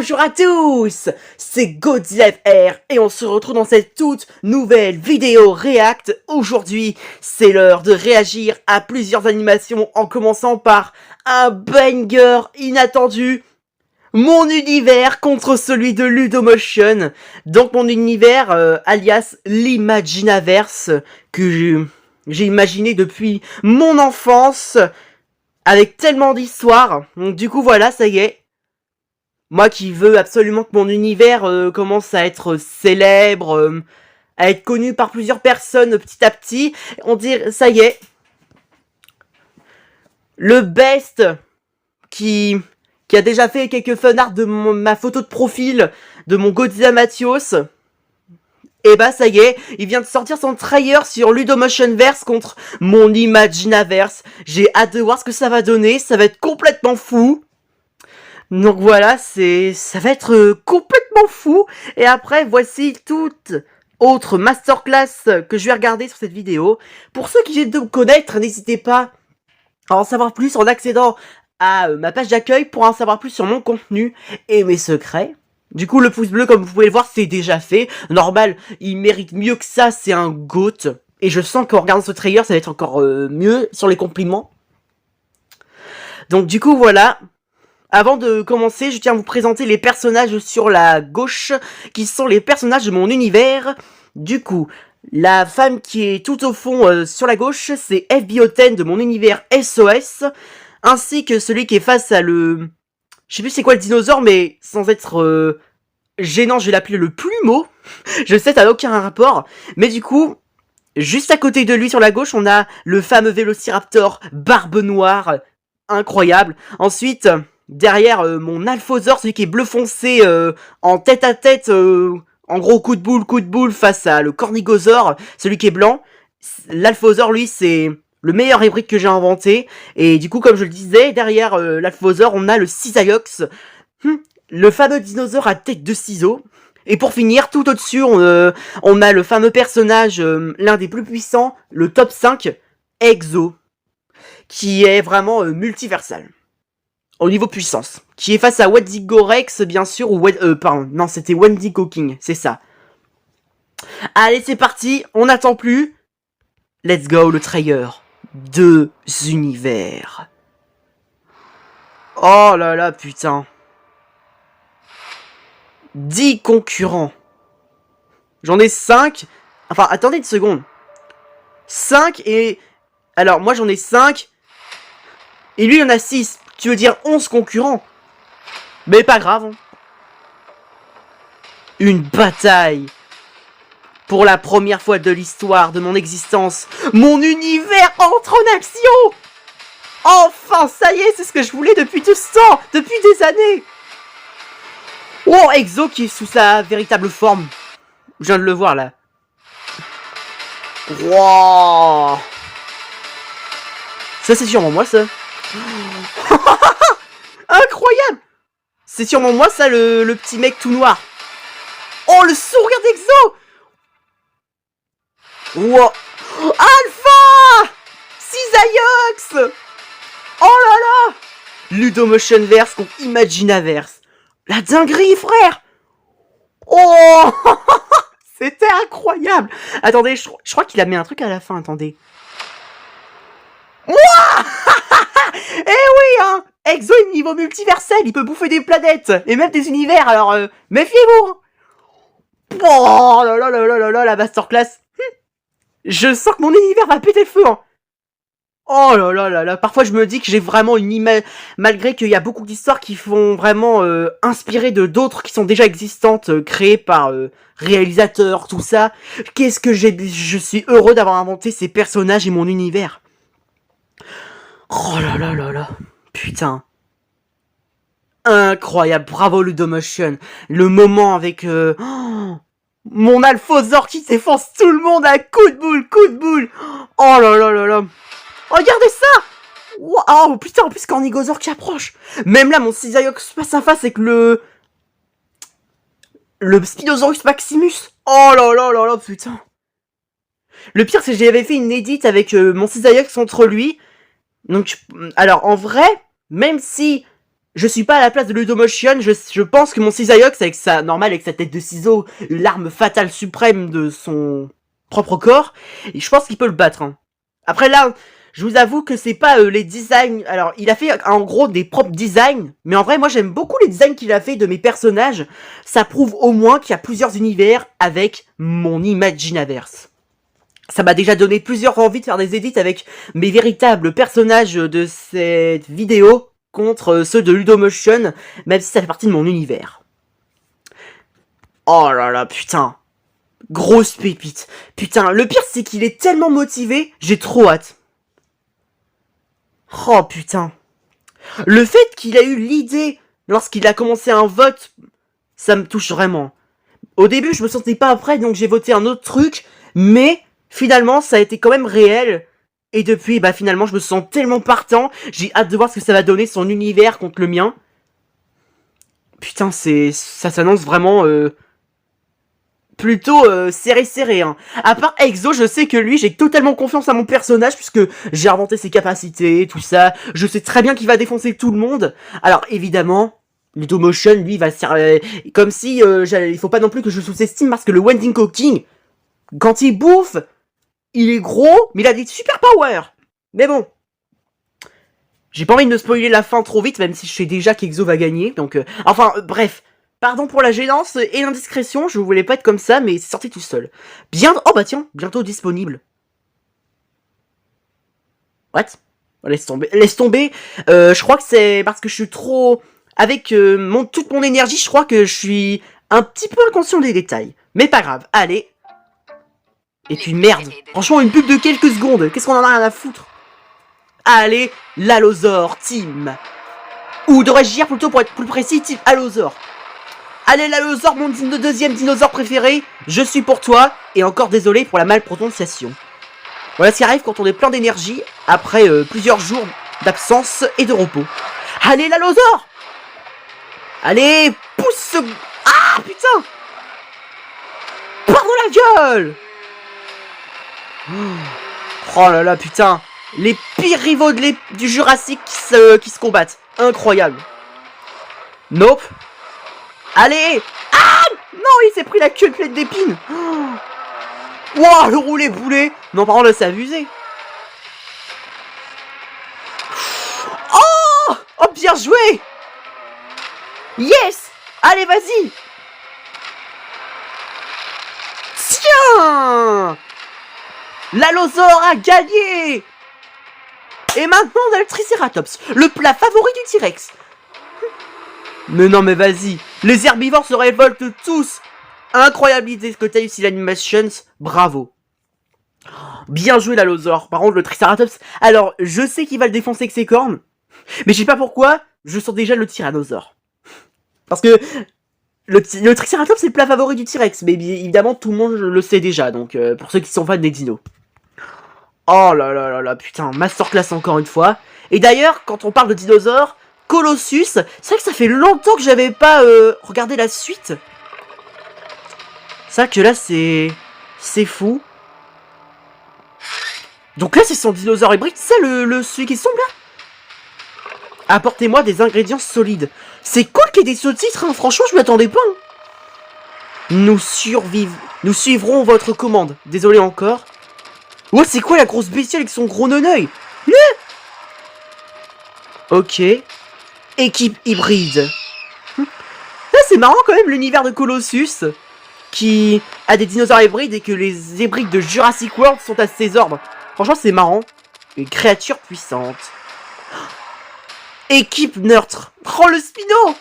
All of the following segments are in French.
Bonjour à tous, c'est Godzilla FR et on se retrouve dans cette toute nouvelle vidéo React. Aujourd'hui, c'est l'heure de réagir à plusieurs animations en commençant par un banger inattendu. Mon univers contre celui de Ludomotion. Donc mon univers, alias l'Imaginaverse, que j'ai imaginé depuis mon enfance, avec tellement d'histoires. Donc du coup voilà, ça y est. Moi qui veux absolument que mon univers commence à être célèbre, à être connu par plusieurs personnes petit à petit, on dirait, ça y est. Le best qui a déjà fait quelques fanarts de ma photo de profil, de mon Godzilla Mathios, et bah ça y est, il vient de sortir son trailer sur Ludomotionverse contre mon Imaginaverse. J'ai hâte de voir ce que ça va donner, ça va être complètement fou. Donc voilà, ça va être complètement fou. Et après, voici toute autre masterclass que je vais regarder sur cette vidéo. Pour ceux qui viennent de me connaître, n'hésitez pas à en savoir plus en accédant à ma page d'accueil pour en savoir plus sur mon contenu et mes secrets. Du coup, le pouce bleu, comme vous pouvez le voir, c'est déjà fait. Normal, il mérite mieux que ça, c'est un GOAT. Et je sens qu'en regardant ce trailer, ça va être encore mieux sur les compliments. Donc du coup, voilà. Avant de commencer, je tiens à vous présenter les personnages sur la gauche, qui sont les personnages de mon univers. Du coup, la femme qui est tout au fond sur la gauche, c'est FBO10 de mon univers SOS, ainsi que celui qui est face à le... Je sais plus c'est quoi le dinosaure, mais sans être gênant, je vais l'appeler le plumeau. Je sais, ça n'a aucun rapport, mais du coup... Juste à côté de lui, sur la gauche, on a le fameux Vélociraptor Barbe Noire, incroyable. Ensuite... Derrière mon Alphosaur, celui qui est bleu foncé en tête à tête, en gros coup de boule face à le Cornigosaure, celui qui est blanc. L'Alphosaur, lui, c'est le meilleur hybride que j'ai inventé. Et du coup, comme je le disais, derrière l'Alphosaur, on a le Cisaiox, le fameux dinosaure à tête de ciseaux. Et pour finir, tout au-dessus, on a le fameux personnage, l'un des plus puissants, le top 5, Exo, qui est vraiment multiversal. Au niveau puissance, qui est face à Wendigo Rex, bien sûr, ou pardon, non, c'était Wendigo King, c'est ça. Allez, c'est parti, on n'attend plus. Let's go, le trailer. 2 univers. Oh là là, putain. 10 concurrents. J'en ai 5. Enfin, attendez une seconde. 5 et... Alors, moi j'en ai 5. Et lui, il en a 6. Tu veux dire 11 concurrents? Mais pas grave. Une bataille. Pour la première fois de l'histoire de mon existence, mon univers entre en action. Enfin, ça y est, c'est ce que je voulais depuis tout ce temps, depuis des années. Oh, Exo qui est sous sa véritable forme. Je viens de le voir là. Wow. Ça, c'est sûrement moi, ça. Incroyable! C'est sûrement moi ça, le petit mec tout noir. Oh, le sourire d'Exo! Wow! Alpha! Cisaiox! Oh là là! Ludomotionverse contre Imaginaverse. La dinguerie, frère! Oh! C'était incroyable! Attendez, je crois qu'il a mis un truc à la fin, attendez. Moi! Eh oui, hein! Exo est niveau multiversel, il peut bouffer des planètes et même des univers, alors méfiez-vous! Oh là là là là là là, la masterclass! Je sens que mon univers va péter le feu! Hein. Oh là là là là, parfois je me dis que j'ai vraiment une image, malgré qu'il y a beaucoup d'histoires qui font vraiment inspirer de d'autres qui sont déjà existantes, créées par réalisateurs, tout ça. Qu'est-ce que je suis heureux d'avoir inventé ces personnages et mon univers. Oh là là là là. Putain. Incroyable, bravo Ludomotion. Le moment avec mon Alphosaur qui s'effonce tout le monde à coup de boule. Oh là là là là. Regardez ça. Oh putain, en plus Cornigosaur qui approche. Même là, mon Cisaiox face à face avec le Spinosaurus Maximus. Oh là là là là, putain. Le pire, c'est que j'avais fait une edit avec mon Cisaiox contre lui. Donc, alors en vrai, même si Je suis pas à la place de Ludomotion, je pense que mon Cisaiox, avec sa tête de ciseau, l'arme fatale suprême de son propre corps, et je pense qu'il peut le battre. Hein. Après là, je vous avoue que c'est pas les designs... Alors, il a fait en gros des propres designs, mais en vrai, moi j'aime beaucoup les designs qu'il a fait de mes personnages. Ça prouve au moins qu'il y a plusieurs univers avec mon Imaginaverse. Ça m'a déjà donné plusieurs envies de faire des edits avec mes véritables personnages de cette vidéo contre ceux de Ludomotion, même si ça fait partie de mon univers. Oh là là, putain. Grosse pépite. Putain, le pire c'est qu'il est tellement motivé, j'ai trop hâte. Oh putain. Le fait qu'il a eu l'idée lorsqu'il a commencé un vote, ça me touche vraiment. Au début, je me sentais pas prêt, donc j'ai voté un autre truc, mais finalement, ça a été quand même réel. Et depuis, bah finalement, je me sens tellement partant. J'ai hâte de voir ce que ça va donner son univers contre le mien. Putain, ça s'annonce vraiment plutôt serré. Hein. À part Exo, je sais que lui, j'ai totalement confiance à mon personnage puisque j'ai inventé ses capacités, tout ça. Je sais très bien qu'il va défoncer tout le monde. Alors évidemment, Ludomotion, lui, va servir comme si il faut pas non plus que je sous-estime parce que le Wendigo King, quand il bouffe, il est gros, mais il a des super powers. Mais bon. J'ai pas envie de me spoiler la fin trop vite, même si je sais déjà qu'Exo va gagner. Donc, bref. Pardon pour la gênance et l'indiscrétion, je voulais pas être comme ça, mais c'est sorti tout seul. Oh bah tiens, bientôt disponible. What? Laisse tomber. Laisse tomber. Je crois que c'est parce que je suis trop... Avec toute mon énergie, je crois que je suis un petit peu inconscient des détails. Mais pas grave, allez. Et puis merde, franchement une pub de quelques secondes, qu'est-ce qu'on en a rien à foutre? Allez, l'Allosaur Team. Ou devrais-je dire plutôt pour être plus précis, Team Allosaur. Allez l'Allosaur, mon deuxième dinosaure préféré, je suis pour toi, et encore désolé pour la malprononciation. Voilà ce qui arrive quand on est plein d'énergie, après plusieurs jours d'absence et de repos. Allez l'Allosaur. Allez, pousse ce... Ah putain. Pardon la gueule. Oh là là, putain. Les pires rivaux du Jurassique qui se combattent. Incroyable. Nope. Allez. Ah non, il s'est pris la queue pleine d'épines. Wow, le roulé boulet. Non, par contre, là, c'est abusé. Oh, oh, bien joué. Yes. Allez, vas-y. Tiens. L'Allosaur a gagné. Et maintenant on a le Triceratops, le plat favori du T-Rex. Mais non mais vas-y, les herbivores se révoltent tous. Incroyable idée que t'as eu si l'animations, bravo. Bien joué l'Allosaur, par contre le Triceratops, alors je sais qu'il va le défoncer avec ses cornes, mais je sais pas pourquoi, je sens déjà le Tyrannosaure. Parce que le Triceratops c'est le plat favori du T-Rex, mais évidemment tout le monde le sait déjà, donc pour ceux qui sont fans des dinos. Oh là là là là, putain, masterclass encore une fois. Et d'ailleurs, quand on parle de dinosaures, Colossus, c'est vrai que ça fait longtemps que j'avais pas regardé la suite. C'est vrai que là, c'est fou. Donc là, c'est son dinosaure hybride, c'est celui qui semble là. Apportez-moi des ingrédients solides. C'est cool qu'il y ait des sous-titres, hein. Franchement, je m'y attendais pas. Hein. Nous suivrons votre commande. Désolé encore. Oh, c'est quoi la grosse bestiole avec son gros non-œil? Ok. Équipe hybride. Là, c'est marrant quand même l'univers de Colossus, qui a des dinosaures hybrides et que les hybrides de Jurassic World sont à ses ordres. Franchement, c'est marrant. Une créature puissante. Équipe neutre. Oh, le Spino.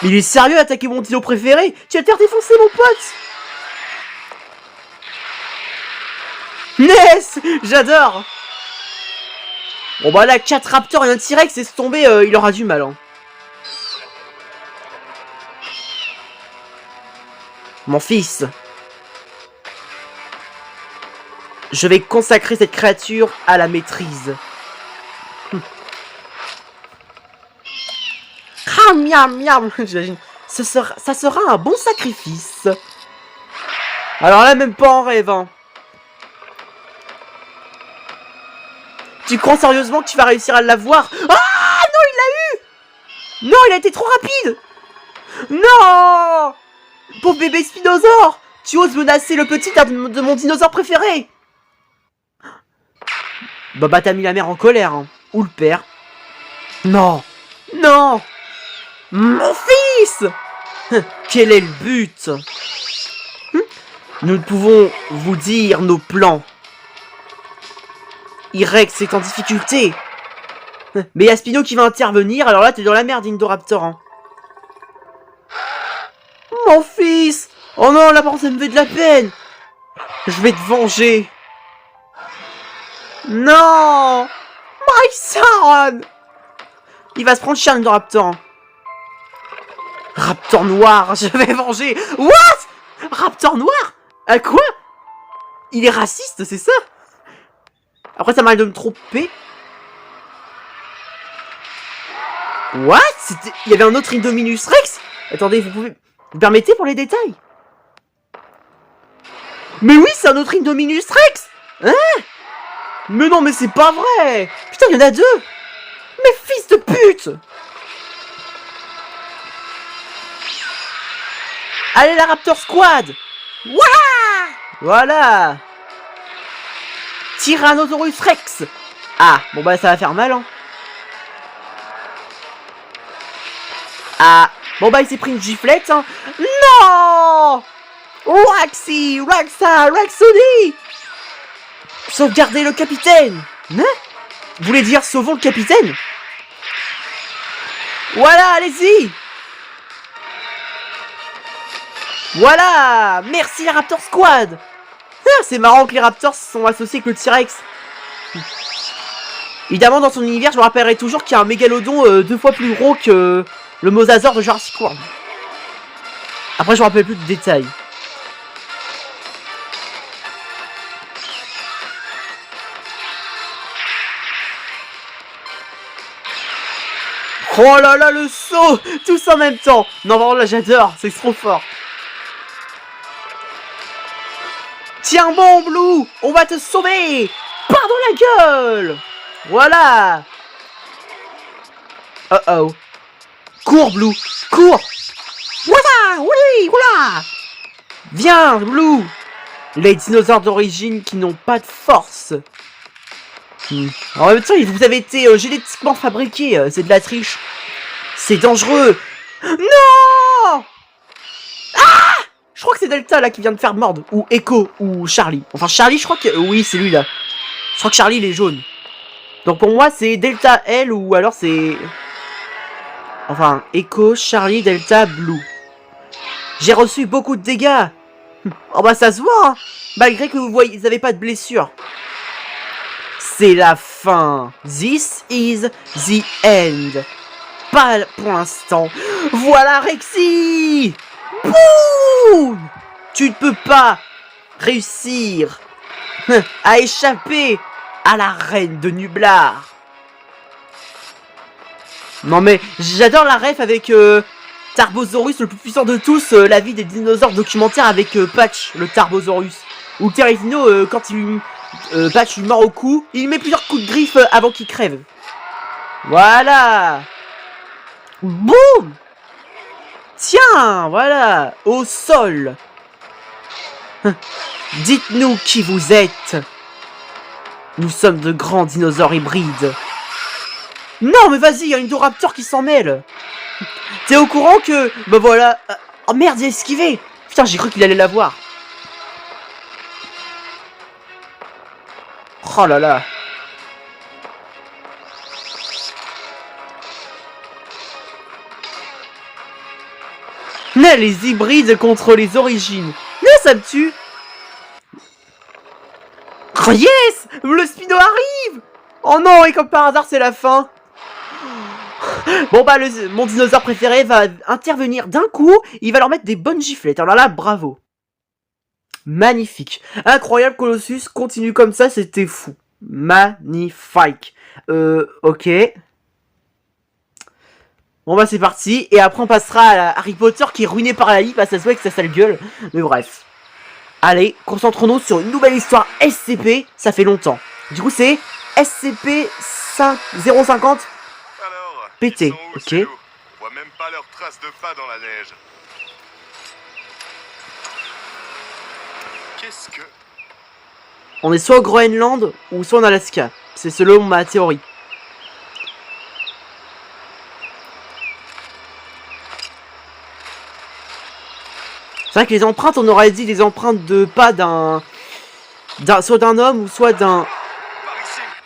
Mais il est sérieux à attaquer mon dino préféré? Tu vas te faire défoncer, mon pote. Yes, j'adore. Bon bah là, 4 raptors et un T-Rex, c'est tombé, il aura du mal. Hein. Mon fils. Je vais consacrer cette créature à la maîtrise. Ah, miam, miam. J'imagine. Ça sera un bon sacrifice. Alors là, même pas en rêve, hein. Tu crois sérieusement que tu vas réussir à l'avoir? Ah non, il l'a eu. Non, il a été trop rapide. Non. Pauvre bébé Spinosaure. Tu oses menacer le petit de mon dinosaure préféré. Bah t'as mis la mère en colère, hein. Ou le père. Non. Non. Mon fils. Quel est le but? Nous pouvons vous dire nos plans. Irex est en difficulté. Mais y'a Spino qui va intervenir, alors là t'es dans la merde, Indoraptor. Hein. Mon fils. Oh non, la mort ça me fait de la peine. Je vais te venger. Non. My son. Il va se prendre cher, Indoraptor. Hein. Raptor noir, je vais venger. What? Raptor noir? À quoi? Il est raciste, c'est ça? Après, ça m'arrive de me tromper. What? Il y avait un autre Indominus Rex? Attendez, vous pouvez... Vous permettez pour les détails? Mais oui, c'est un autre Indominus Rex! Hein? Mais non, mais c'est pas vrai! Putain, il y en a deux! Mais fils de pute! Allez, la Raptor Squad! Wouah! Voilà! Tyrannosaurus Rex! Ah, bon bah ça va faire mal, hein. Ah, bon bah il s'est pris une giflette, hein. Non! Roxy! Roxa! Rhapsody! Sauvegardez le capitaine! Hein? Vous voulez dire sauvons le capitaine? Voilà, allez-y! Voilà! Merci la Raptor Squad! Ah, c'est marrant que les Raptors sont associés avec le T-Rex. Évidemment, dans son univers, je me rappellerai toujours qu'il y a un mégalodon 2 fois plus gros que le mosasaure de Jurassic World. Après, je me rappelle plus de détails. Oh là là, le saut! Tous en même temps! Non, vraiment, là, j'adore. C'est trop fort. Tiens bon, Blue! On va te sauver! Pardon la gueule! Voilà! Oh oh. Cours, Blue! Cours! Voilà! Oui! Voilà! Viens, Blue! Les dinosaures d'origine qui n'ont pas de force. En même temps, vous avez été génétiquement fabriqués. C'est de la triche. C'est dangereux. Non! Ah! Je crois que c'est Delta là qui vient de faire mordre. Ou Echo. Ou Charlie. Enfin, Charlie, je crois que... oui, c'est lui là. Je crois que Charlie, il est jaune. Donc pour moi, c'est Delta L ou alors c'est... Enfin, Echo, Charlie, Delta, Blue. J'ai reçu beaucoup de dégâts. Oh bah ça se voit, hein. Malgré que vous n'avez pas de blessure. C'est la fin. This is the end. Pas pour l'instant. Voilà Rexy. Boum. Tu ne peux pas réussir à échapper à la reine de Nublar. Non mais j'adore la ref avec Tarbosaurus, le plus puissant de tous, la vie des dinosaures documentaire avec Patch, le Tarbosaurus. Ou Terezino, quand il Patch lui mord au cou, il met plusieurs coups de griffe avant qu'il crève. Voilà. Boum. Tiens, voilà, au sol. Dites-nous qui vous êtes. Nous sommes de grands dinosaures hybrides. Non, mais vas-y, il y a une Indoraptor qui s'en mêle. T'es au courant que... Bah voilà... Oh merde, il a esquivé. Putain, j'ai cru qu'il allait la voir. Oh là là. Mais les hybrides contre les origines. Mais ça me tue. Oh yes. Le Spino arrive. Oh non, et comme par hasard, c'est la fin. Bon bah, mon dinosaure préféré va intervenir d'un coup. Il va leur mettre des bonnes giflettes. Alors là, bravo. Magnifique. Incroyable, Colossus. Continue comme ça, c'était fou. Magnifique. Ok. Bon bah c'est parti, et après on passera à Harry Potter qui est ruiné par la lie, parce que ça se voit avec sa sale gueule, mais bref. Allez, concentrons-nous sur une nouvelle histoire SCP, ça fait longtemps. Du coup c'est SCP 050 PT, ok. même pas leurs traces de pas dans la neige. Qu'est-ce que... On est soit au Groenland ou soit en Alaska. C'est selon ma théorie. C'est vrai que les empreintes, on aurait dit des empreintes de pas soit d'un homme ou soit d'un...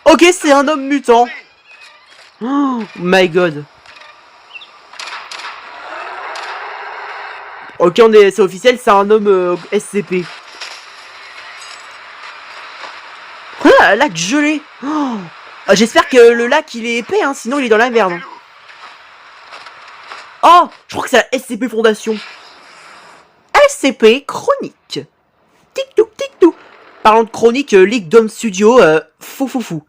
Ok, c'est un homme mutant. Oh my god. Ok, c'est officiel, c'est un homme SCP. Ah, lac gelé. Oh. J'espère que le lac il est épais, hein, sinon il est dans la merde. Oh, je crois que c'est la SCP Fondation. SCP Chronique. Tic-touc, tic-touc. Parlant de chronique, League Dome Studio, fou.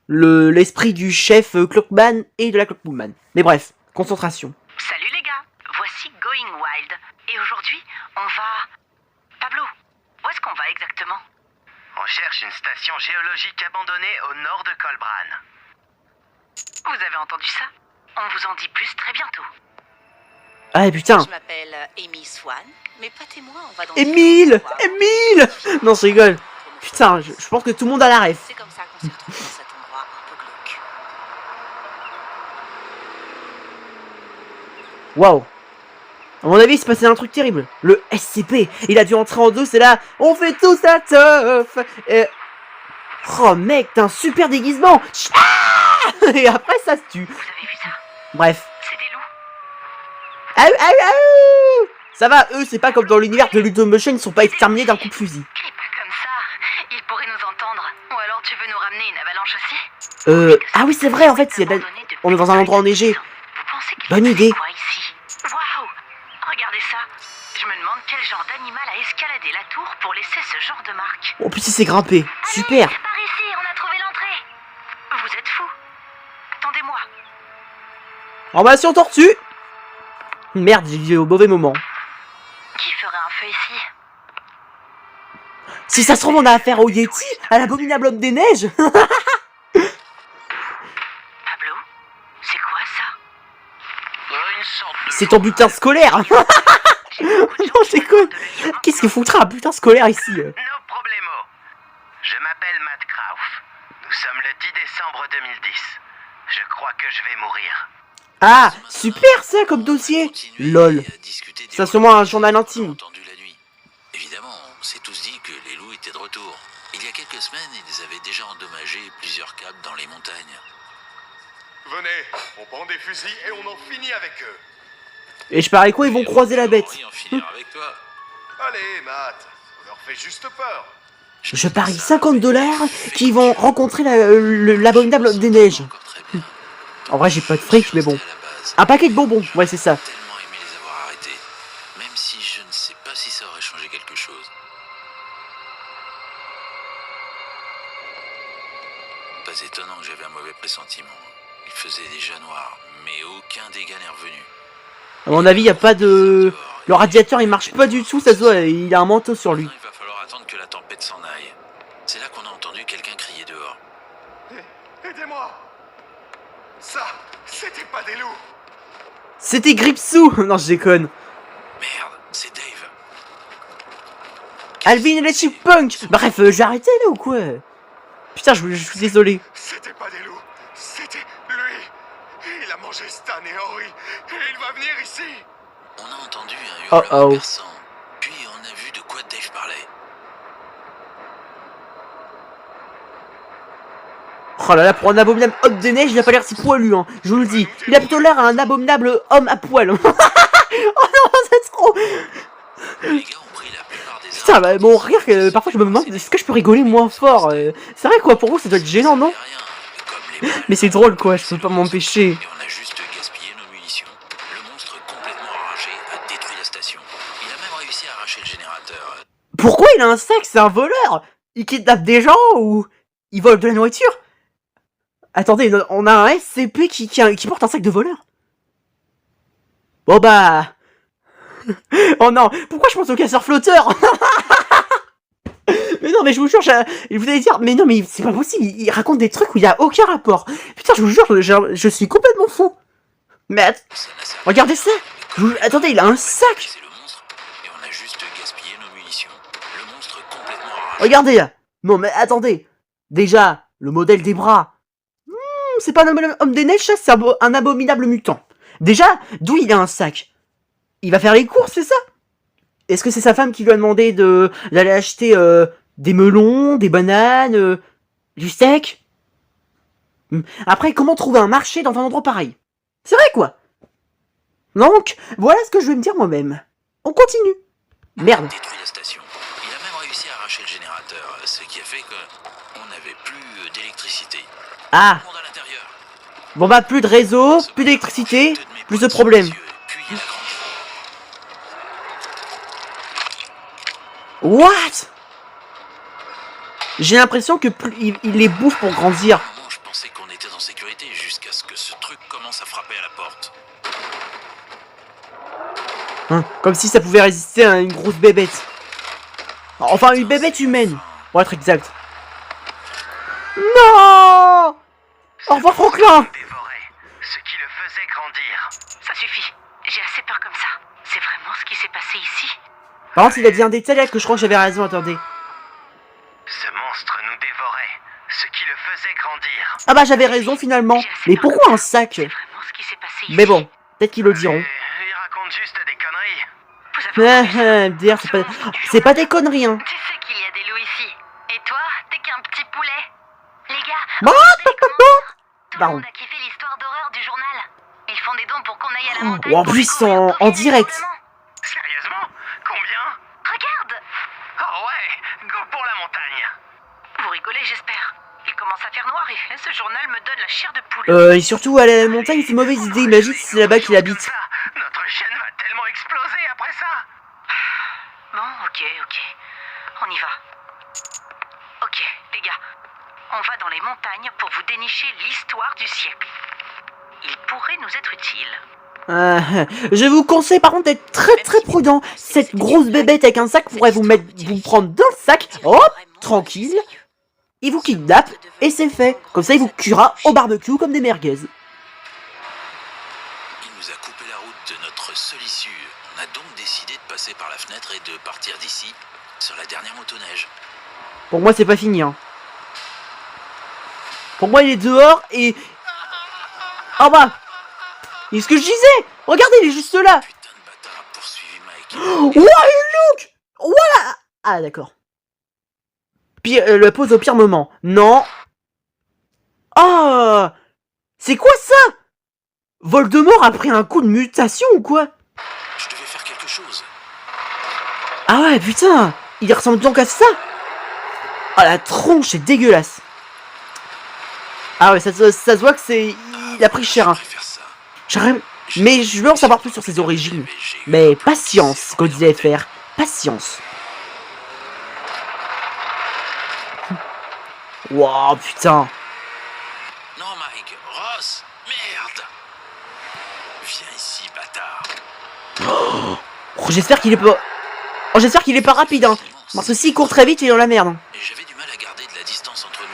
L'esprit du chef Clockman et de la Clockwoman. Mais bref, concentration. Salut les gars, voici Going Wild. Et aujourd'hui, on va... Pablo, où est-ce qu'on va exactement? On cherche une station géologique abandonnée au nord de Colbran. Vous avez entendu ça? On vous en dit plus très bientôt. Ah putain. Je m'appelle Amy Swan. Mes potes et moi, on va dans... Émile. Non, je rigole. Putain, je pense que tout le monde a la ref. C'est comme ça qu'on s'est retrouvé dans cet endroit un peu glauque. Waouh. À mon avis, il s'est passé un truc terrible. Le SCP, il a dû entrer en deux, c'est là. On fait tout ça teuf. Oh mec, t'as un super déguisement. Ah. Et après, ça se tue. Vous avez vu ça? Bref. C'est des loups. Ça va, eux, c'est pas comme dans l'univers de Ludomotion, ils sont pas exterminés d'un coup de fusil. Crie pas comme ça. Ils pourraient nous entendre. Ou alors tu veux nous ramener une avalanche aussi? Ah oui, c'est vrai, en fait, on est dans un endroit enneigé. Vous pensez qu'il Bonne idée. quoi ici? Waouh! Regardez ça. Je me demande quel genre d'animal a escaladé la tour pour laisser ce genre de marque. En plus, il s'est grimpé. Super. C'est par ici, on a trouvé l'entrée. Vous êtes fous. Attendez-moi. Formation tortue. Merde, j'ai dit au mauvais moment. Qui ferait un feu ici? Si ça se trouve, on a affaire au Yeti, à l'abominable homme des neiges. Pablo? C'est quoi ça? Une sorte de... C'est ton butin scolaire. Non, je déconne. Qu'est-ce qu'il foutra un butin scolaire ici? No problemo. Je m'appelle Matt Krauf. Nous sommes le 10 décembre 2010. Je crois que je vais mourir. Ah, super ça comme dossier. Lol. Ça sûrement un journal intime. Évidemment, on s'est tous dit que les loups étaient de retour. Il y a quelques semaines, ils avaient déjà endommagé plusieurs câbles dans les montagnes. Venez, on prend des fusils et on en finit avec eux. Et je parie quoi, ils vont croiser la bête. En finir avec toi. Allez, Matt, on leur fait juste peur. Je parie 50 $ qu'ils vont rencontrer l'abominable homme des neiges. Encore très bien. En vrai, j'ai pas de fric, mais bon. À la base, Un paquet de bonbons, ouais, c'est ça. tellement aimé les avoir arrêtés. Même si je ne sais pas si ça aurait changé quelque chose. Pas étonnant que j'avais un mauvais pressentiment. Il faisait déjà noir, mais aucun dégât n'est revenu. À mon avis, il y a pas de... Le radiateur, il marche pas du tout, ça se voit, il a un manteau sur lui. Il va falloir attendre que la tempête s'en aille. C'est là qu'on a entendu quelqu'un crier dehors. Aidez-moi. Ça, c'était pas des loups. C'était Gripsou. Non, je déconne. Merde, c'est Dave. Alvin et les Chipmunks. Bref, j'ai arrêté là ou quoi? Putain, je suis désolé. C'était pas des loups. C'était lui. Il a mangé Stan et Henry. Et il va venir ici. On a entendu un Oh hurlement oh. perçant. Puis on a vu de quoi Dave parlait. Oh là là, pour un abominable homme des neiges, il a pas l'air si poilu, hein. Je vous le dis. Il a plutôt l'air d'un abominable homme à poil. Oh non, c'est trop. Les gars ont pris la plupart des Putain, bah, bon, regarde, parfois je me demande, est-ce que je peux rigoler moins fort? C'est vrai quoi, pour vous, ça doit être gênant, non? Mais c'est drôle quoi, je peux pas m'empêcher. Et on a juste gaspillé nos munitions. Le monstre complètement enragé a détruit la station. Il a même réussi à arracher le générateur. Pourquoi il a un sac? C'est un voleur? Il kidnappe des gens ou il vole de la nourriture? Attendez, on a un SCP qui porte un sac de voleur. Bon bah... Oh non, pourquoi je pense au casseur flotteur? Mais non, mais je vous jure, vous allez dire, mais non, mais c'est pas possible, il raconte des trucs où il y a aucun rapport. Putain, je vous jure, je suis complètement fou. Mais Ça n'a servi regardez ça. Attendez, il a un sac. C'est le monstre et on a juste gaspillé nos munitions. Le monstre complètement arraché. Regardez là. Non mais attendez. Déjà, le modèle des bras. C'est pas un homme des neiges, ça, c'est un abominable mutant. Déjà, d'où il a un sac? Il va faire les courses, c'est ça? Est-ce que c'est sa femme qui lui a demandé d'aller acheter des melons, des bananes, du steak? Après, comment trouver un marché dans un endroit pareil? C'est vrai, quoi. Donc, voilà ce que je vais me dire moi-même. On continue. Merde. Détruit la station. Il a même réussi à arracher le générateur, ce qui a fait qu'on n'avait plus d'électricité. Ah. Tout le monde à l'intérieur. Bon bah, plus de réseau, plus d'électricité, plus de problèmes. Puis il a grandi. What? J'ai l'impression que plus il les bouffe pour grandir. À un moment, je pensais qu'on était en sécurité jusqu'à ce que ce truc commence à frapper à la porte. Hein, comme si ça pouvait résister à une grosse bébête. Enfin, une bébête humaine, pour être exact. Non! Au revoir, Franklin! Dévorait ce qui le faisait grandir. Ça suffit. J'ai assez peur comme ça. C'est vraiment ce qui s'est passé ici. Par contre, il a dit un détail là que je crois que j'avais raison, attendez. Ce monstre nous dévorait ce qui le faisait grandir. Ah bah, j'avais raison finalement. Mais pourquoi un sac? C'est vraiment ce qui s'est passé ici. Mais bon, peut-être qu'ils le diront. Il raconte juste des conneries. Vous avez entendu ça? Dire, c'est pas des conneries, hein. Tu sais qu'il y a des loups ici. Et toi, t'es qu'un petit poulet. Les gars, Bah, regardez les commentaires. Tout le Pardon. monde a kiffé l'histoire d'horreur du journal. Ils font des dons pour qu'on aille à la montagne. Oh, en pour plus, découvrir en d'où viennent les direct. hurlements. Sérieusement? Combien? Regarde. Oh ouais, go pour la montagne. Vous rigolez, j'espère. Il commence à faire noir et ce journal me donne la chair de poule. Et surtout, aller à la montagne, c'est une mauvaise idée. Imagine si c'est là-bas qu'il habite. Notre chaîne va tellement exploser après ça. Bon, ok. On y va. Ok, les gars. On va dans les montagnes pour vous dénicher l'histoire du siècle. Il pourrait nous être utile. Je vous conseille par contre d'être très prudent. Cette grosse bébête avec un sac pourrait vous prendre dans le sac, hop, tranquille. Il vous kidnappe et c'est fait. Comme ça, il vous cuira au barbecue comme des merguez. Il nous a coupé la route de notre seule issue. On a donc décidé de passer par la fenêtre et de partir d'ici sur la dernière motoneige. Pour moi, c'est pas fini. Hein. Pour moi, il est dehors et... Oh bah. Et ce que je disais. Regardez, il est juste là. Putain de bâtard a poursuivi Mike. Ouah, une look. Voilà. Ah, d'accord. Le pose au pire moment. Non. Oh. C'est quoi ça? Voldemort a pris un coup de mutation ou quoi? Je devais faire quelque chose. Ah ouais, putain. Il ressemble donc à ça. Ah, la tronche, c'est dégueulasse. Ah ouais, ça se voit que c'est... Il a pris cher, hein. Je préfère ça. Mais je veux en savoir plus sur ses origines. Mais patience, comme disait FR. Patience. Wow, putain. Non, Mike. Ross. Merde. Viens ici, bâtard. Oh, j'espère qu'il est pas... Oh, j'espère qu'il est pas rapide, hein. Parce que s'il court très vite, il est dans la merde. Hein. Et j'avais du mal à garder de la distance entre nous.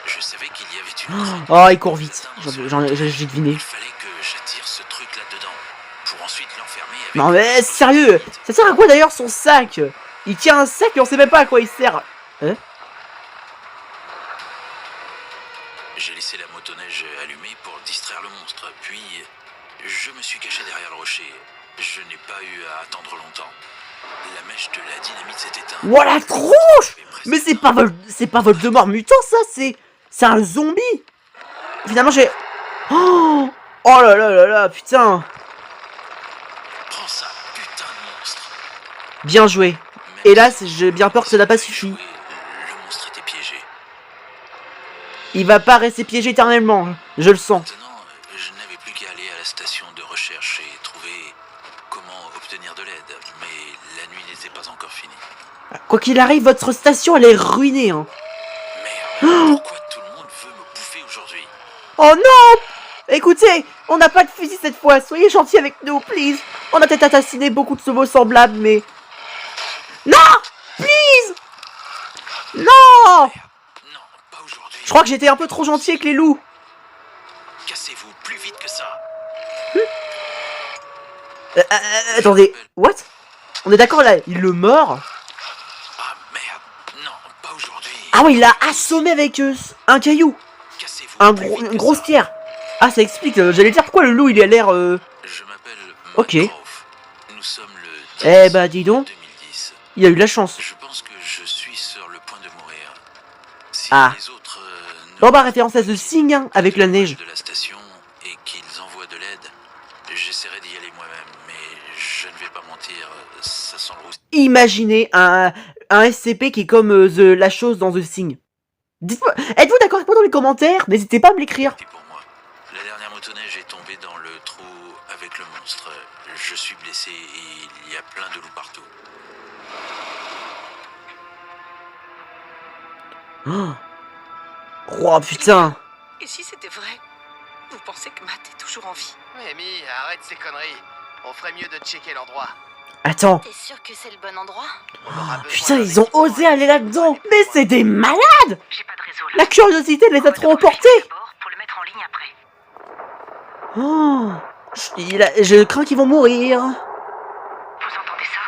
Je savais qu'il y avait une... Oh, il court vite. J'ai deviné. Il fallait que j'attire ce truc là-dedans. Pour ensuite l'enfermer avec... Non mais sérieux. Ça sert à quoi d'ailleurs son sac? Il tient un sac et on sait même pas à quoi il sert. Hein? J'ai laissé la motoneige allumée pour distraire le monstre, puis je me suis caché derrière le rocher. Je n'ai pas eu à attendre longtemps. La mèche de la dynamite s'est éteinte. Voilà, tronche. Mais c'est pas Voldemort mutant ça, c'est un zombie. Finalement j'ai... Oh là là là là, putain. Prends ça, putain de monstre. Bien joué. Hélas, j'ai bien peur que ça n'a pas suffi. Le monstre était piégé. Il va pas rester piégé éternellement, je le sens. Maintenant, je n'avais plus qu'à aller à la station de recherche et trouver comment obtenir de l'aide. Mais la nuit n'était pas encore finie. Quoi qu'il arrive, votre station elle est ruinée. Hein. Merde, pourquoi tout le monde veut me bouffer aujourd'hui? Oh non! Écoutez, on n'a pas de fusil cette fois, soyez gentils avec nous, please. On a peut-être assassiné beaucoup de chevaux semblables, mais... Non! Please! Non! Non, pas aujourd'hui. Je crois que j'étais un peu trop gentil avec les loups. Cassez-vous plus vite que ça. Attendez, what? On est d'accord là, il le mord? Ah merde, non, pas aujourd'hui. Ah ouais, il l'a assommé avec un caillou. Cassez-vous. Plus vite Une que grosse ça. pierre. Ah, ça explique, j'allais dire pourquoi le loup il a l'air Je m'appelle Ok. Matt Croft. Nous sommes le 10 Eh bah dis donc, 2010. il a eu de la chance. Je pense que je suis sur le point de mourir. Si Ah. les autres ne Bon bah référence à The Thing, hein, avec la neige. de la station et qu'ils envoient de l'aide, j'essaierai d'y aller moi-même, mais je ne vais pas mentir, ça sent le roussi Imaginez un SCP qui est comme la chose dans The Thing. Dites-moi, êtes-vous d'accord avec moi dans les commentaires? N'hésitez pas à me l'écrire. pour moi. La dernière motoneige est tombée dans le trou avec le monstre. Je suis blessé et il y a plein de loups partout. Oh putain. Et si c'était vrai? Vous pensez que Matt est toujours en vie? Amy, arrête ces conneries. On ferait mieux de checker l'endroit. Attends. T'es sûr que c'est le bon endroit? Putain, ils ont osé aller là-dedans. Mais c'est des malades. J'ai pas de réseau là. La curiosité les a trop emportés. D'abord pour le mettre en ligne après. Oh. Je crains qu'ils vont mourir. Vous entendez ça?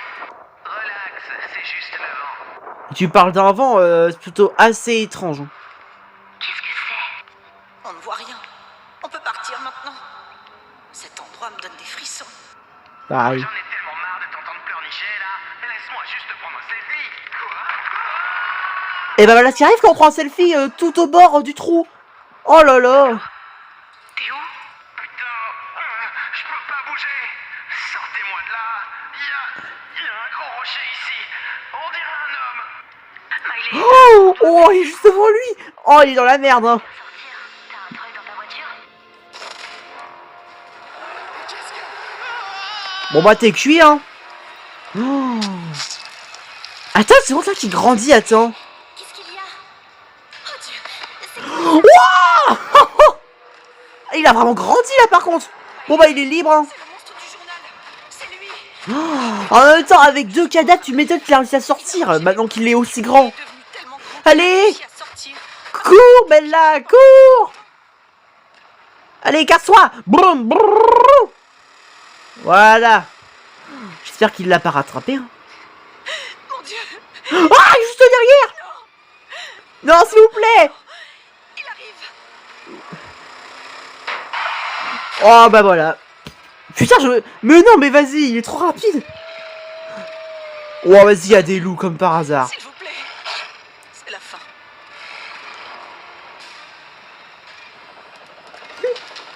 Relax, c'est juste le vent. Tu parles d'un vent plutôt assez étrange. Qu'est-ce que c'est? On ne voit rien. On peut partir maintenant. Cet endroit me donne des frissons. Pareil. J'en ai tellement marre de t'entendre pleurnicher là. Laisse-moi juste prendre un selfie. Et bah voilà, t'y arrives quand on prend un selfie tout au bord du trou. Oh là là. T'es où? Putain, je peux pas bouger. Sortez-moi de là. Il y a un gros rocher ici. On dirait un homme. Miley, Oh, oh, il est juste devant lui. Oh, il est dans la merde. Hein. sortir. T'as un treuil dans ta voiture? Bon bah t'es cuit hein. Oh. Attends, c'est vraiment ça qui grandit, attends. Qu'est-ce qu'il y a? Oh Dieu! Wouah. Il a vraiment grandi là par contre. Bon bah il est libre hein. C'est le monstre du journal! C'est lui! En même temps, avec 2 cadavres, tu m'étonnes qu'il a réussi à sortir, maintenant qu'il est aussi grand. Il est devenu tellement grand Allez! qu'il a réussi à sortir. Cours, Bella, cours. Allez, casse-toi. Broum, brrrr. Voilà. J'espère qu'il l'a pas rattrapé. Hein. Mon Dieu! Ah, juste derrière. Non, s'il vous plaît. Il arrive! Oh, bah voilà. Putain, mais non, mais vas-y, il est trop rapide. Oh, vas-y, il y a des loups comme par hasard. S'il vous plaît! C'est la fin.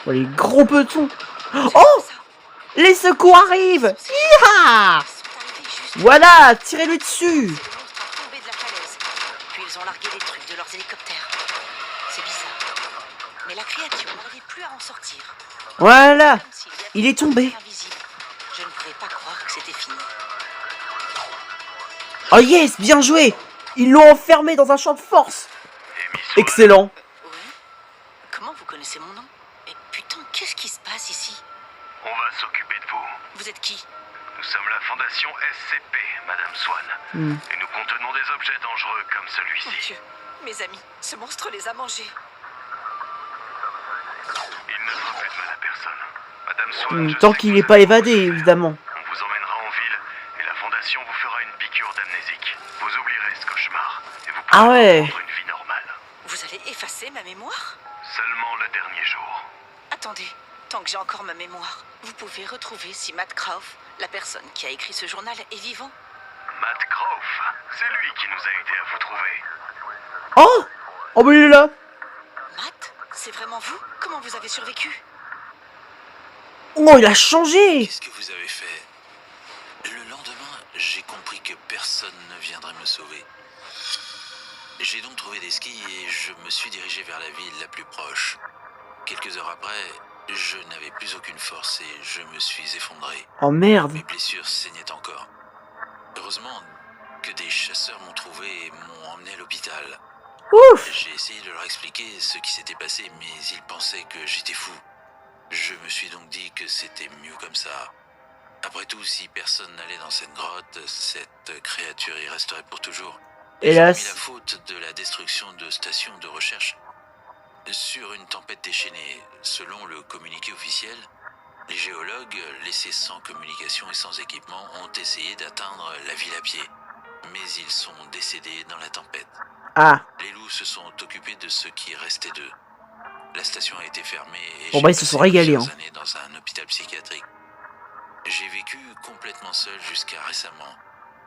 Oh, les gros petons. Oh, les secours arrivent. Hi-ha. Ils sont arrivés juste Voilà, tirez-lui dessus. les monstres sont tombés de la falaise. Puis ils ont largué des trucs de leurs hélicoptères. C'est bizarre. Mais la créature n'arrivait plus à en sortir. Voilà. Comme s'il y avait Il est tombé. un invisible. Je ne pouvais pas croire que c'était fini. Oh yes, bien joué. Ils l'ont enfermé dans un champ de force. Excellent. Oui? Comment vous connaissez mon nom? Et putain, qu'est-ce qui se passe ici? On va s'occuper de vous. Vous êtes qui? Nous sommes la fondation SCP, Madame Swan. Et nous contenons des objets dangereux comme Mon celui-ci. Dieu, mes amis, ce monstre les a mangés. Il ne fera plus de mal à personne. Madame Swan, je Tant sais qu'il que n'est vous pas avez évadé, beaucoup de évidemment. On vous emmènera en ville et la fondation vous fera une piqûre d'amnésique. Vous oublierez ce cauchemar et vous pourrez Ah ouais. reprendre une vie normale. Vous allez effacer ma mémoire? Seulement le dernier jour. Attendez, tant que j'ai encore ma mémoire, vous pouvez retrouver si Matt Croft, la personne qui a écrit ce journal, est vivant. Matt Croft, c'est lui qui nous a aidés à vous trouver. Oh. Oh, mais il est là. Matt? C'est vraiment vous? Comment vous avez survécu? Oh, il a changé. Qu'est-ce que vous avez fait? Le lendemain, j'ai compris que personne ne viendrait me sauver. J'ai donc trouvé des skis et je me suis dirigé vers la ville la plus proche. Quelques heures après, je n'avais plus aucune force et je me suis effondré. Oh merde. Mes blessures saignaient encore. Heureusement que des chasseurs m'ont trouvé et m'ont emmené à l'hôpital. Ouf. J'ai essayé de leur expliquer ce qui s'était passé, mais ils pensaient que j'étais fou. Je me suis donc dit que c'était mieux comme ça. Après tout, si personne n'allait dans cette grotte, cette créature y resterait pour toujours. J'ai mis la Hélas. faute de la destruction de stations de recherche sur une tempête déchaînée. Selon le communiqué officiel, Les géologues, laissés sans communication et sans équipement, ont essayé d'atteindre la ville à pied. Mais ils sont décédés dans la tempête. Ah. Les loups se sont occupés de ce qui restait d'eux. La station a été fermée et Bon j'ai bah ils se passé sont régalés. plusieurs années dans un hôpital psychiatrique. J'ai vécu complètement seul jusqu'à récemment.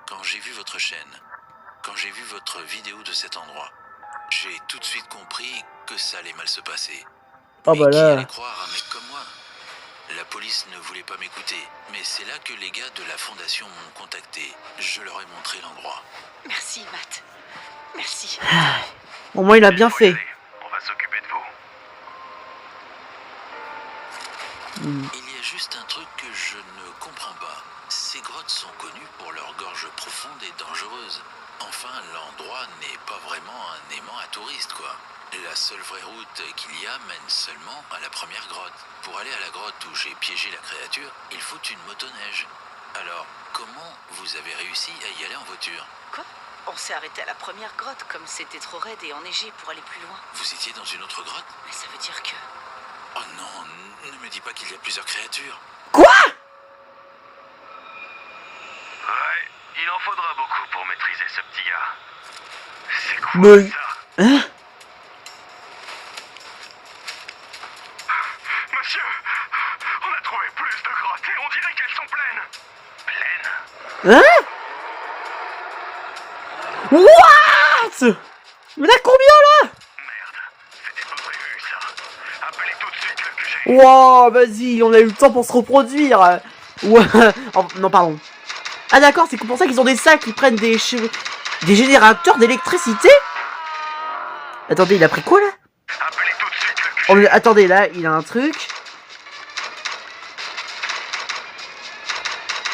Quand j'ai vu votre chaîne, quand j'ai vu votre vidéo de cet endroit, j'ai tout de suite compris que ça allait mal se passer. Oh Mais bah qui là. allait croire un mec comme moi? La police ne voulait pas m'écouter, mais c'est là que les gars de la fondation m'ont contacté. Je leur ai montré l'endroit. Merci, Matt. Merci. Au moins il a bien Faut y fait. aller. On va s'occuper de vous. Il y a juste un truc que je ne comprends pas. Ces grottes sont connues pour leur gorge profonde et dangereuse. Enfin, l'endroit n'est pas vraiment un aimant à touristes, quoi. La seule vraie route qu'il y a mène seulement à la première grotte. Pour aller à la grotte où j'ai piégé la créature, il faut une motoneige. Alors, comment vous avez réussi à y aller en voiture? Quoi? On s'est arrêté à la première grotte, comme c'était trop raide et enneigé pour aller plus loin. Vous étiez dans une autre grotte? Mais ça veut dire que... Oh non, ne me dis pas qu'il y a plusieurs créatures. Quoi? Ouais, il en faudra beaucoup pour maîtriser ce petit gars. C'est quoi Mais... ça? Hein? Monsieur, on a trouvé plus de grottes et on dirait qu'elles sont pleines. Pleines? Hein? What? Mais là combien là? Merde, c'était pas prévu ça. Appelez tout de suite le QG. Wow, vas-y, on a eu le temps pour se reproduire. Ouais. Oh, non, pardon. Ah d'accord, c'est pour ça qu'ils ont des sacs qui prennent des générateurs d'électricité. Attendez, il a pris quoi là? Appelez tout de suite le QG. Oh, mais attendez, là, il a un truc.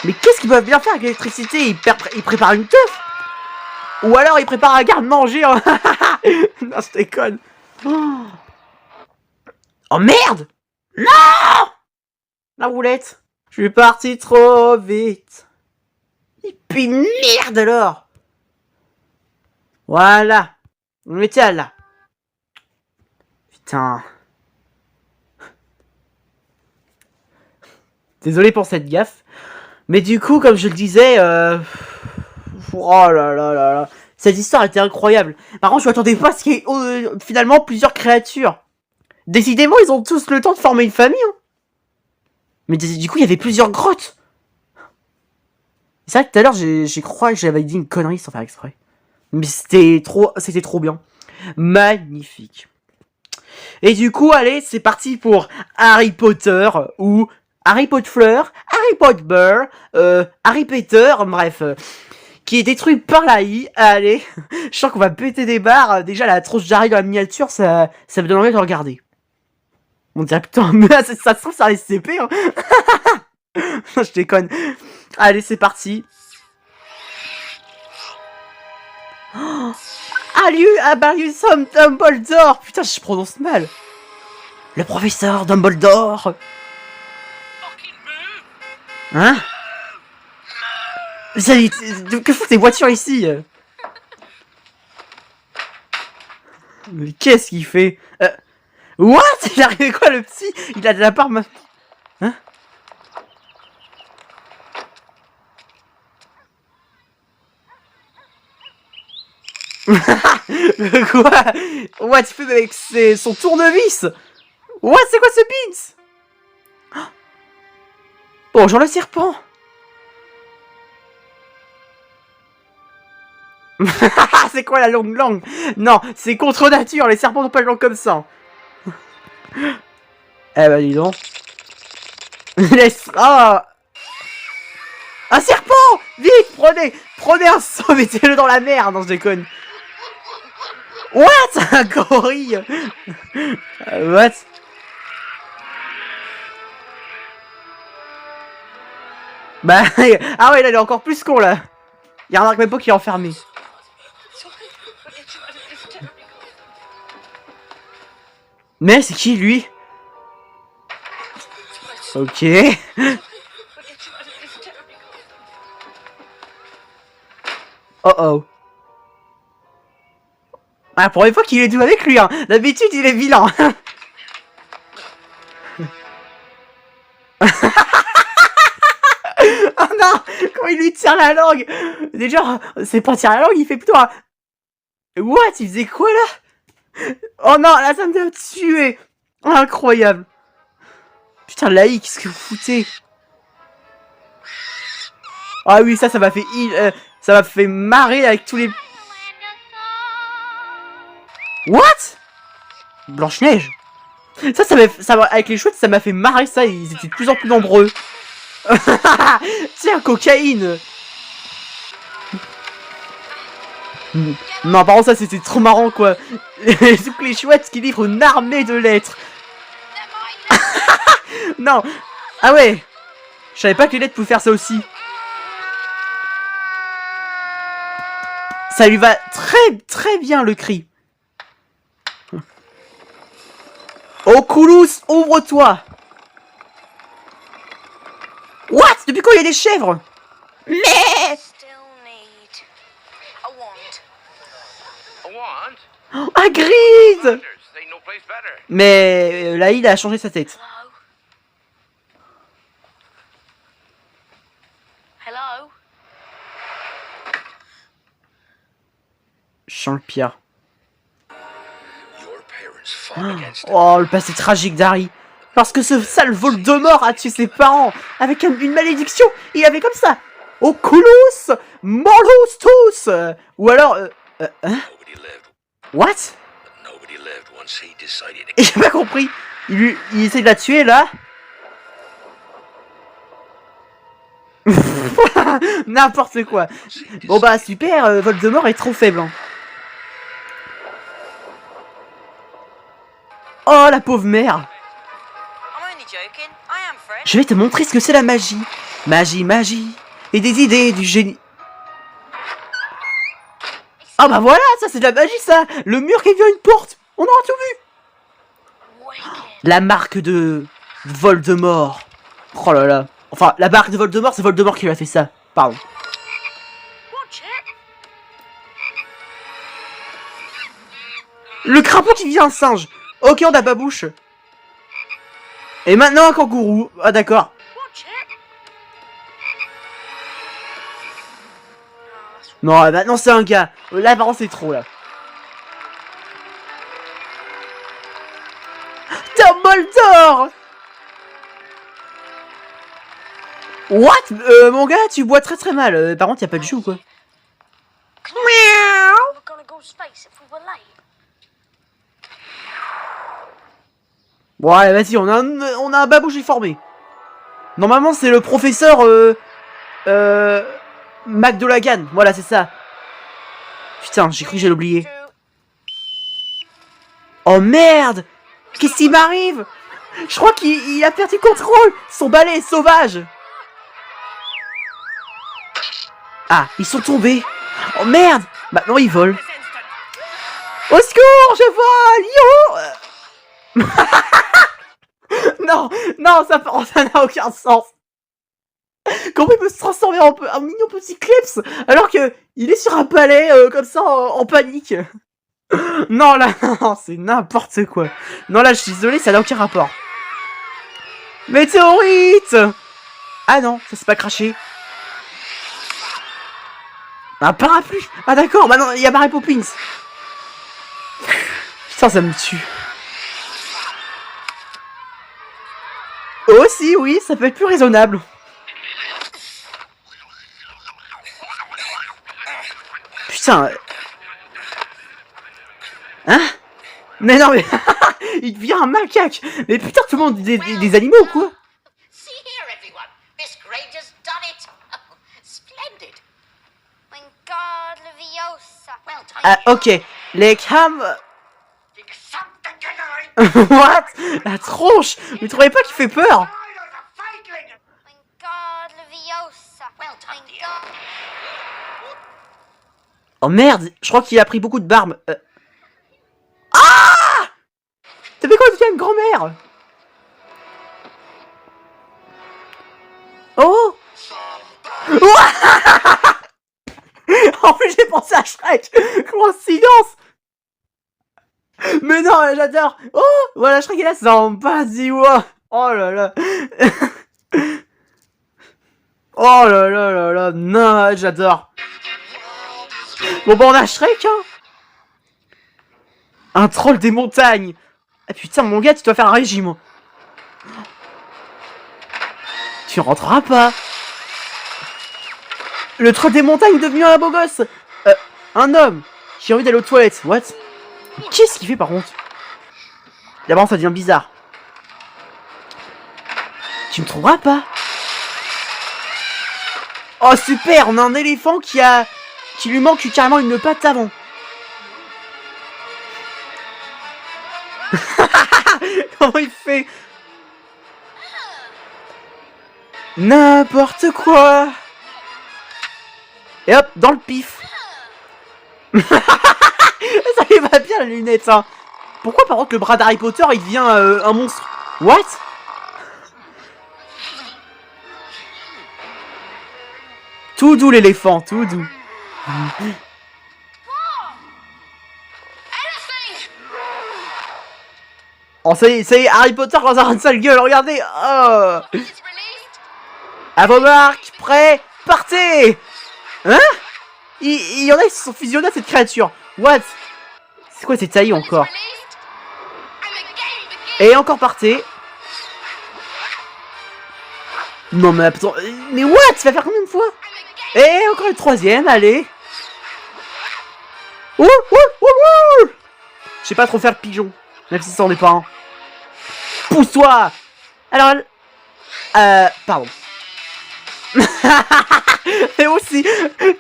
Mais qu'est-ce qu'ils peuvent bien faire avec l'électricité? Ils préparent une teuf. Ou alors ils préparent un garde-manger. Hein. Non, je déconne. Oh merde! Non! La roulette. Je suis parti trop vite. Et puis merde alors. Voilà. On était là. Putain. Désolé pour cette gaffe. Mais du coup, comme je le disais, oh là là là là. Cette histoire était incroyable. Par contre, je m'attendais pas à ce qu'il y ait finalement plusieurs créatures. Décidément, ils ont tous le temps de former une famille. Hein. Mais du coup, il y avait plusieurs grottes. C'est vrai que tout à l'heure, j'ai crois que j'avais dit une connerie sans faire exprès. Mais c'était trop bien. Magnifique. Et du coup, allez, c'est parti pour Harry Potter ou Harry Potter, Harry Potter, Harry Potter, bref, qui est détruit par la I. Allez, je sens qu'on va péter des barres. Déjà, la tronche d'Harry dans la miniature, ça me donne envie de regarder. On dirait putain, mais ça se trouve, ça SCP, hein. Non, je déconne. Allez, c'est parti. Oh, Albarius Dumbledore. Putain, je prononce mal. Le professeur Dumbledore. Hein? Que font tes voitures ici? Mais qu'est-ce qu'il fait? What? Il est arrivé quoi le petit? Il a de la part maintenant. Hein? Quoi? What? Il fait avec son tournevis? What? C'est quoi ce pins? Bonjour le serpent. C'est quoi la longue langue? Non, c'est contre nature, les serpents n'ont pas de langue comme ça. Eh bah dis donc. Laisse... Oh. Un serpent! Vite, prenez un seau, mettez-le dans la mer. Non, je déconne. What? Un gorille. What? Bah, ah ouais, là, il est encore plus con, là. Il y a un arc même pas qui est enfermé. Mais c'est qui, lui? Ok. Oh oh. Ah, pour une fois qu'il est doux avec lui, hein. D'habitude, il est vilain. Oh non! Quand il lui tire la langue! Déjà, c'est pas tirer la langue, il fait plutôt un... What? Il faisait quoi là? Oh non, là ça me tuer! Incroyable! Putain, Laïc, qu'est-ce que vous foutez? Ah oui, ça m'a fait... ça m'a fait marrer avec tous les... What? Blanche-Neige? Avec les chouettes, ça m'a fait marrer ça, ils étaient de plus en plus nombreux. Tiens, cocaïne. Non, par contre, ça c'était trop marrant quoi. Toutes les chouettes qui livrent une armée de lettres. Non. Ah ouais. Je savais pas que les lettres pouvaient faire ça aussi. Ça lui va très bien le cri. Oculus, ouvre-toi. What? Depuis quand il y a des chèvres? Mais... Hagrid! Mais là, il a changé sa tête. Hello? Je sens le pire. Oh, le passé tragique d'Harry. Parce que ce sale Voldemort a tué ses parents avec une malédiction. Il avait comme ça. Oculus Morlus tous. Ou alors... hein? What? Et j'ai pas compris. Il essaie de la tuer là. N'importe quoi. Bon bah super, Voldemort est trop faible. Hein. Oh la pauvre mère. Je vais te montrer ce que c'est la magie. Magie. Et des idées du génie. Ah bah voilà, ça c'est de la magie ça. Le mur qui vient une porte. On aura tout vu. La marque de Voldemort. Oh là là. Enfin, la marque de Voldemort, c'est Voldemort qui lui a fait ça. Pardon. Le crapaud qui vient un singe. Ok, on a babouche. Et maintenant un kangourou. Ah d'accord. Non, maintenant c'est un gars. Là, par contre, c'est trop là. Dumbledore! What? Mon gars, tu bois très mal. Par contre, y'a pas de jus ou quoi? Bon, allez, vas-y, on a un babouche formé. Normalement, c'est le professeur... McDolagan, voilà, c'est ça. Putain, j'ai cru que j'allais l'oublier. Oh merde! Qu'est-ce qui m'arrive? Je crois qu'il a perdu contrôle. Son balai est sauvage. Ah, ils sont tombés. Oh merde! Maintenant ils volent. Au secours, je vole! Yo! Non, ça n'a aucun sens. Comment il peut se transformer en mignon petit Kleps alors que il est sur un palais comme ça en panique? Non là, non, c'est n'importe quoi. Non là, je suis désolé, ça n'a aucun rapport. Météorite! Ah non, ça s'est pas craché. Un parapluie! Ah d'accord, bah non, il y a Mary Poppins. Putain, ça me tue. Aussi, oui, ça peut être plus raisonnable. Putain. Hein? Mais non, mais... il devient un macaque. Mais putain, tout le monde des animaux ou quoi? Ah, ok. Les cams... What? La tronche. Vous trouvez pas qu'il fait peur? Oh merde, je crois qu'il a pris beaucoup de barbe. Ah! T'as fait quoi, tu une grand-mère? Oh! En plus, j'ai pensé à Shrek. Coïncidence. Mais non, j'adore. Oh, voilà, Shrek est là. Zampaziwa. Oh là là. Oh là là là là, non, j'adore. Bon bah on a Shrek, hein. Un troll des montagnes. Ah putain, mon gars, tu dois faire un régime. Tu rentreras pas. Le troll des montagnes est devenu un beau gosse. Un homme qui a envie d'aller aux toilettes. What? Qu'est-ce qu'il fait par contre? D'abord, ça devient bizarre. Tu me trouveras pas. Oh super, on a un éléphant qui lui manque carrément une patte avant. Comment il fait? N'importe quoi. Et hop, dans le pif. Ça lui va bien la lunette, hein. Pourquoi par contre le bras d'Harry Potter il devient un monstre? What? Tout doux l'éléphant, tout doux. Oh ça y est, Harry Potter dans un sale gueule, regardez. Oh. À vos marques, prêts, partez. Hein? Il y en a qui se sont fusionnés à cette créature. What? C'est quoi ces taillis encore? Et encore partez. Non mais attends, mais what? Ça va faire combien de fois? Et encore une troisième, allez. Ouh, ouh, ouh, ouh. Je sais pas trop faire le pigeon, même si ça en est pas un. Pousse-toi. Alors, pardon. Et aussi,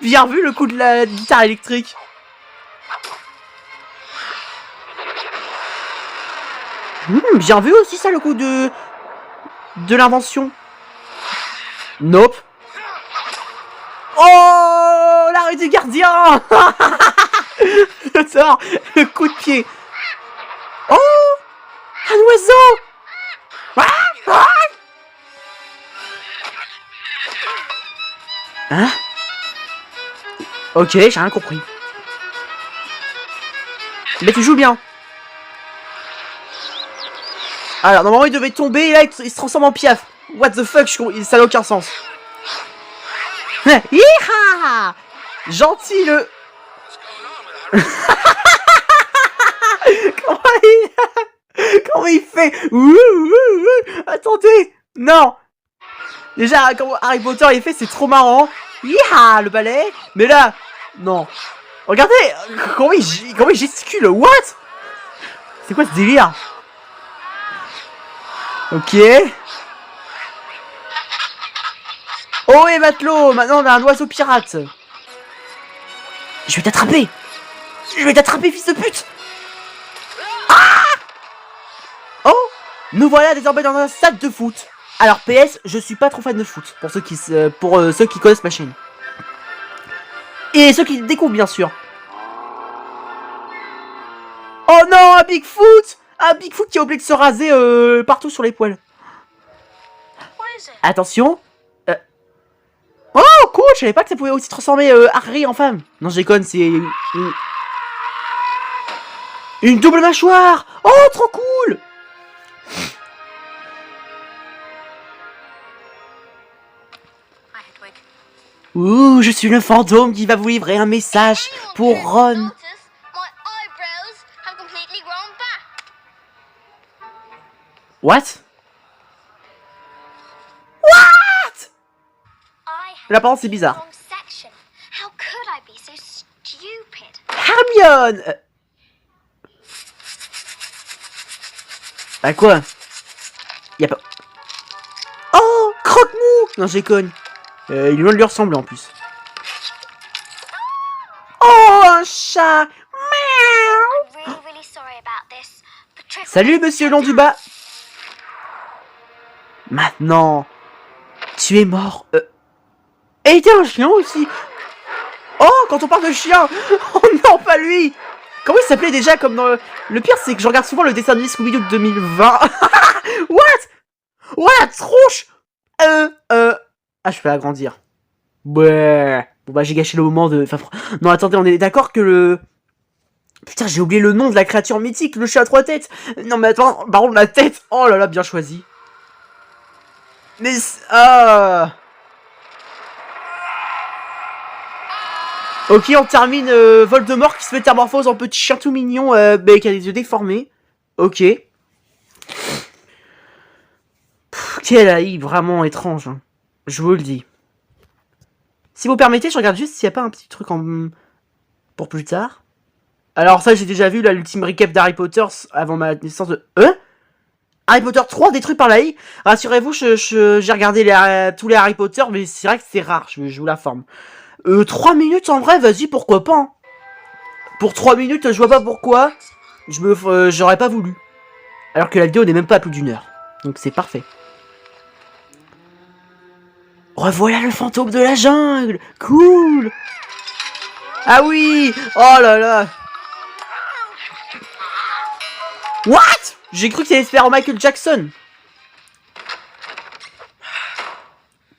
bien vu le coup de la guitare électrique. Bien vu aussi ça le coup de l'invention. Nope. Oh, l'arrêt du gardien. Sort le coup de pied. Oh, un oiseau. Hein? Ok, j'ai rien compris. Mais tu joues bien. Alors, normalement, il devait tomber et là, il se transforme en piaf. What the fuck, ça n'a aucun sens. Hiha! Gentil le... Comment il fait? Attendez! Non! Déjà, quand Harry Potter il fait, c'est trop marrant. Hiha! Le balai. Mais là, non. Regardez! Comment il gesticule? What? C'est quoi ce délire? Ok. Oh et matelot, maintenant on a un oiseau pirate. Je vais t'attraper. Je vais t'attraper, fils de pute. Ah! Oh, nous voilà désormais dans un stade de foot. Alors PS, je suis pas trop fan de foot pour ceux qui connaissent ma chaîne. Et ceux qui découvrent bien sûr. Oh non, un Bigfoot! Un Bigfoot qui a oublié de se raser partout sur les poils. Attention. Oh, cool, je savais pas que ça pouvait aussi transformer Harry en femme. Non, je déconne, c'est... Une double mâchoire. Oh, trop cool. Ouh, je suis le fantôme qui va vous livrer un message pour Ron. What? What? La parole c'est bizarre. Hermione. Bah quoi? Y'a pas... Oh, croque-mou. Non, j'ai conne. Il est loin de lui ressembler en plus. Oh, un chat. Miaou. Salut, monsieur Long du Bas. Maintenant, tu es mort. Et il était un chien aussi. Oh, quand on parle de chien. Oh non, pas lui. Comment il s'appelait déjà comme dans... Le pire, c'est que je regarde souvent le dessin animé Scooby-Doo de 2020. What? Oh, la tronche. Ah, je peux agrandir. Ouais. Bon, bah, j'ai gâché le moment de... Enfin, non, attendez, on est d'accord que le... Putain, j'ai oublié le nom de la créature mythique, le chat à 3 têtes. Non, mais attends, par contre, la tête. Oh là là, bien choisi. Mais... Ah. Ok, on termine Voldemort qui se métamorphose en petit chien tout mignon, mais qui a les yeux déformés. Ok. Quelle AI vraiment étrange, hein. Je vous le dis. Si vous permettez, je regarde juste s'il n'y a pas un petit truc en... pour plus tard. Alors ça, j'ai déjà vu, là, l'ultime recap d'Harry Potter avant ma naissance de... Harry Potter 3 détruit par l'AI. Rassurez-vous, j'ai regardé tous les Harry Potter, mais c'est vrai que c'est rare, je vous l'informe. 3 minutes en vrai, vas-y, pourquoi pas, hein. Pour 3 minutes, je vois pas pourquoi j'aurais pas voulu. Alors que la vidéo n'est même pas à plus d'1 heure. Donc c'est parfait. Revoilà le fantôme de la jungle. Cool. Ah oui. Oh là là. What? J'ai cru que ça allait se faire en Michael Jackson.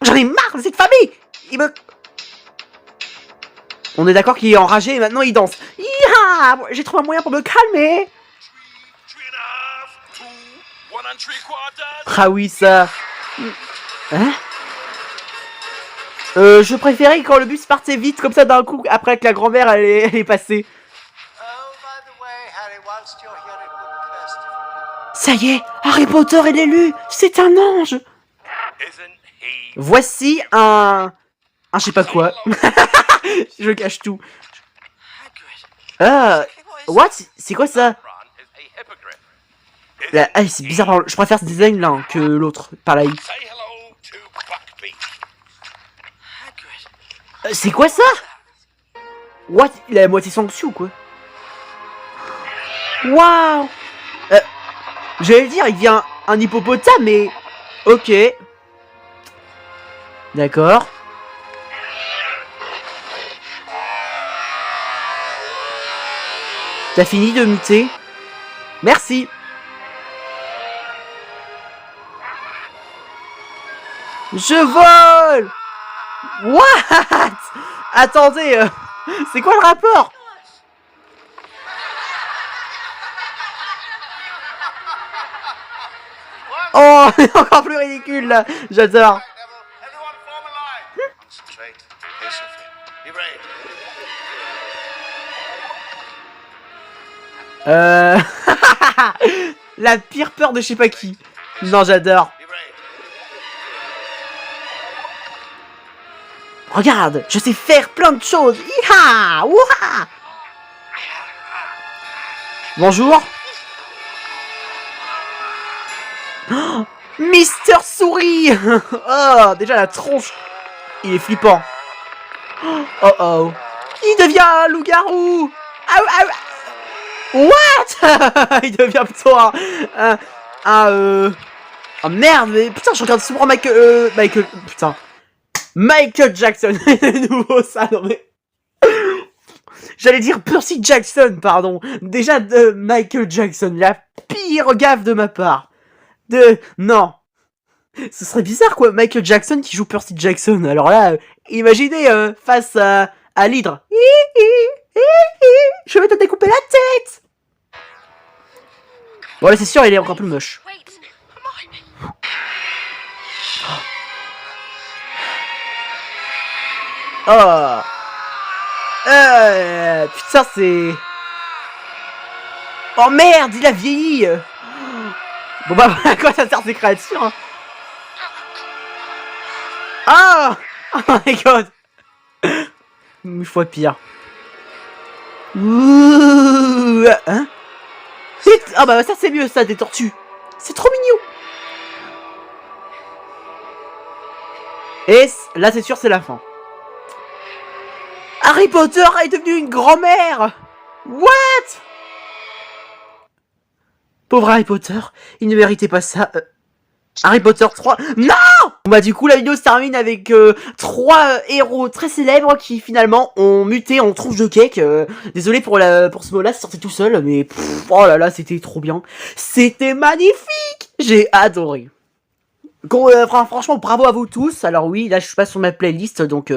J'en ai marre de cette famille. On est d'accord qu'il est enragé et maintenant il danse. Iha! J'ai trouvé un moyen pour me calmer. Ah oui, ça. Hein? Je préférais quand le bus partait vite, comme ça d'un coup, après que la grand-mère elle est passée. Ça y est, Harry Potter est l'élu. C'est un ange. Voici un je sais pas quoi. Je cache tout. What? C'est quoi ça? C'est bizarre. Je préfère ce design là que l'autre, par là. C'est quoi ça? What? Il a la moitié sanction ou quoi? Waouh! J'allais dire, il vient un hippopotame, mais... Ok. D'accord. T'as fini de muter? Merci. Je vole! What? Attendez, c'est quoi le rapport? Oh, encore plus ridicule là. J'adore. La pire peur de je sais pas qui. Non, j'adore. Regarde, je sais faire plein de choses. Iha! Ouha! Bonjour. Oh, Mister Souris. Oh, déjà la tronche. Il est flippant. Oh oh. Il devient un loup-garou. What? Il devient plutôt oh merde, mais putain, je regarde souvent Michael Jackson. Nouveau ça, non mais... J'allais dire Percy Jackson, pardon. Déjà de Michael Jackson, la pire gaffe de ma part. Non. Ce serait bizarre quoi, Michael Jackson qui joue Percy Jackson. Alors là, imaginez face à l'hydre. Je vais te découper la tête. Bon là c'est sûr, il est encore plus moche. Oh. Putain c'est... Oh merde, il a vieilli. Bon bah à quoi ça sert ces créatures, hein? Ah. Oh my god. 1000 fois pire. Ouh. Hein? Ah bah ça c'est mieux ça, des tortues. C'est trop mignon. Et là c'est sûr c'est la fin. Harry Potter est devenu une grand-mère. What? Pauvre Harry Potter, il ne méritait pas ça. Harry Potter 3... Non! Bah du coup la vidéo se termine avec 3 héros très célèbres qui finalement ont muté en tronche de cake. Désolé pour ce mot là, c'est sorti tout seul, mais oh là là, c'était trop bien. C'était magnifique. J'ai adoré. Franchement bravo à vous tous. Alors oui, là je suis pas sur ma playlist donc...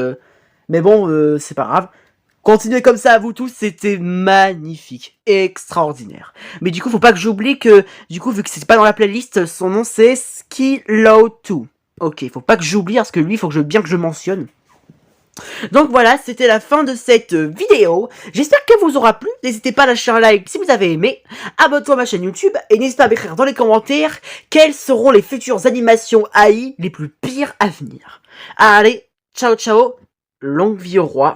Mais bon, c'est pas grave. Continuez comme ça à vous tous, c'était magnifique, extraordinaire. Mais du coup, faut pas que j'oublie que, du coup, vu que c'est pas dans la playlist, son nom c'est Skillow2. Ok, faut pas que j'oublie parce que lui, faut que bien que je mentionne. Donc voilà, c'était la fin de cette vidéo. J'espère qu'elle vous aura plu. N'hésitez pas à lâcher un like si vous avez aimé. Abonne-toi à ma chaîne YouTube et n'hésitez pas à m'écrire dans les commentaires quelles seront les futures animations AI les plus pires à venir. Allez, ciao ciao, longue vie au roi.